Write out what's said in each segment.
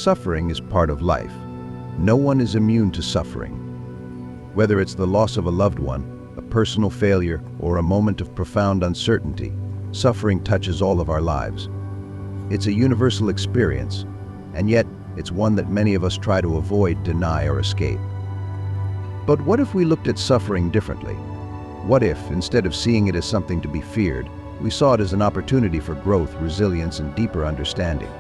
Suffering is part of life. No one is immune to suffering. Whether it's the loss of a loved one, a personal failure, or a moment of profound uncertainty, suffering touches all of our lives. It's a universal experience, and yet it's one that many of us try to avoid, deny, or escape. But what if we looked at suffering differently? What if, instead of seeing it as something to be feared, we saw it as an opportunity for growth, resilience, and deeper understanding?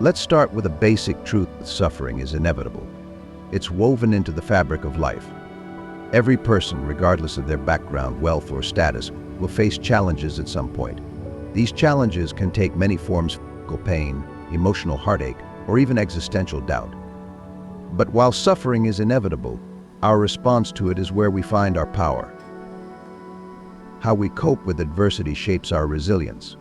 Let's start with a basic truth: that suffering is inevitable. It's woven into the fabric of life. Every person, regardless of their background, wealth, or status, will face challenges at some point. These challenges can take many forms: physical pain, emotional heartache, or even existential doubt. But while suffering is inevitable, our response to it is where we find our power. How we cope with adversity shapes our resilience.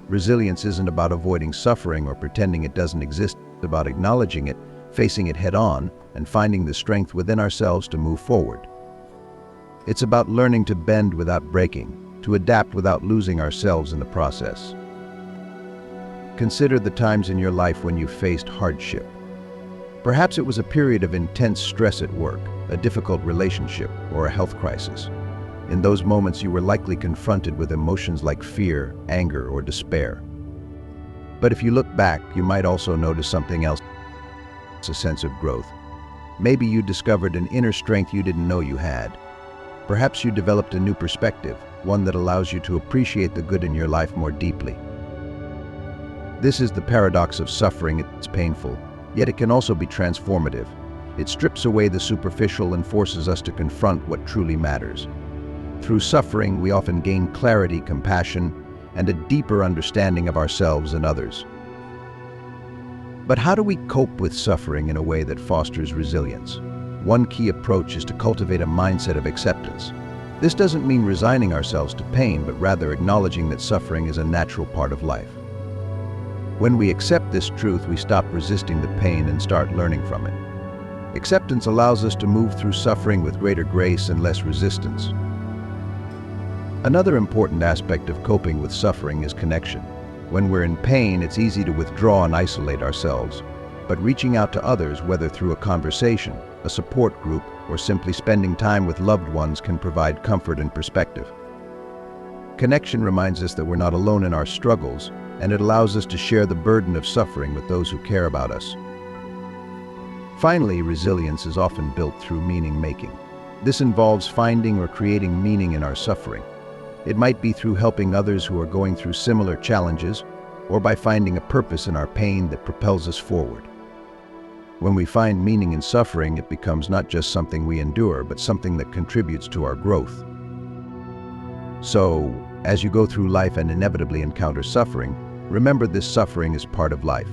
Resilience isn't about avoiding suffering or pretending it doesn't exist. It's about acknowledging it, facing it head-on, and finding the strength within ourselves to move forward. It's about learning to bend without breaking, to adapt without losing ourselves in the process. Consider the times in your life when you faced hardship. Perhaps it was a period of intense stress at work, a difficult relationship, or a health crisis. In those moments, you were likely confronted with emotions like fear, anger, or despair. But if you look back, you might also notice something else: a sense of growth. Maybe you discovered an inner strength you didn't know you had. Perhaps you developed a new perspective, one that allows you to appreciate the good in your life more deeply. This is the paradox of suffering. It's painful, yet it can also be transformative. It strips away the superficial and forces us to confront what truly matters. Through suffering, we often gain clarity, compassion, and a deeper understanding of ourselves and others. But how do we cope with suffering in a way that fosters resilience? One key approach is to cultivate a mindset of acceptance. This doesn't mean resigning ourselves to pain, but rather acknowledging that suffering is a natural part of life. When we accept this truth, we stop resisting the pain and start learning from it. Acceptance allows us to move through suffering with greater grace and less resistance. Another important aspect of coping with suffering is connection. When we're in pain, it's easy to withdraw and isolate ourselves. But reaching out to others, whether through a conversation, a support group, or simply spending time with loved ones, can provide comfort and perspective. Connection reminds us that we're not alone in our struggles, and it allows us to share the burden of suffering with those who care about us. Finally, resilience is often built through meaning-making. This involves finding or creating meaning in our suffering. It might be through helping others who are going through similar challenges, or by finding a purpose in our pain that propels us forward. When we find meaning in suffering, it becomes not just something we endure, but something that contributes to our growth. So, as you go through life and inevitably encounter suffering, remember this: suffering is part of life.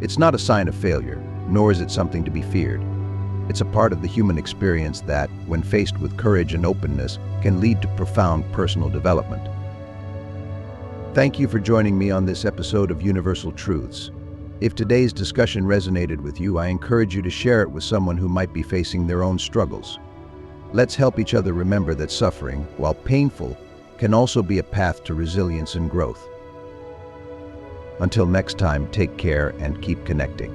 It's not a sign of failure, nor is it something to be feared. It's a part of the human experience that, when faced with courage and openness, can lead to profound personal development. Thank you for joining me on this episode of Universal Truths. If today's discussion resonated with you, I encourage you to share it with someone who might be facing their own struggles. Let's help each other remember that suffering, while painful, can also be a path to resilience and growth. Until next time, take care and keep connecting.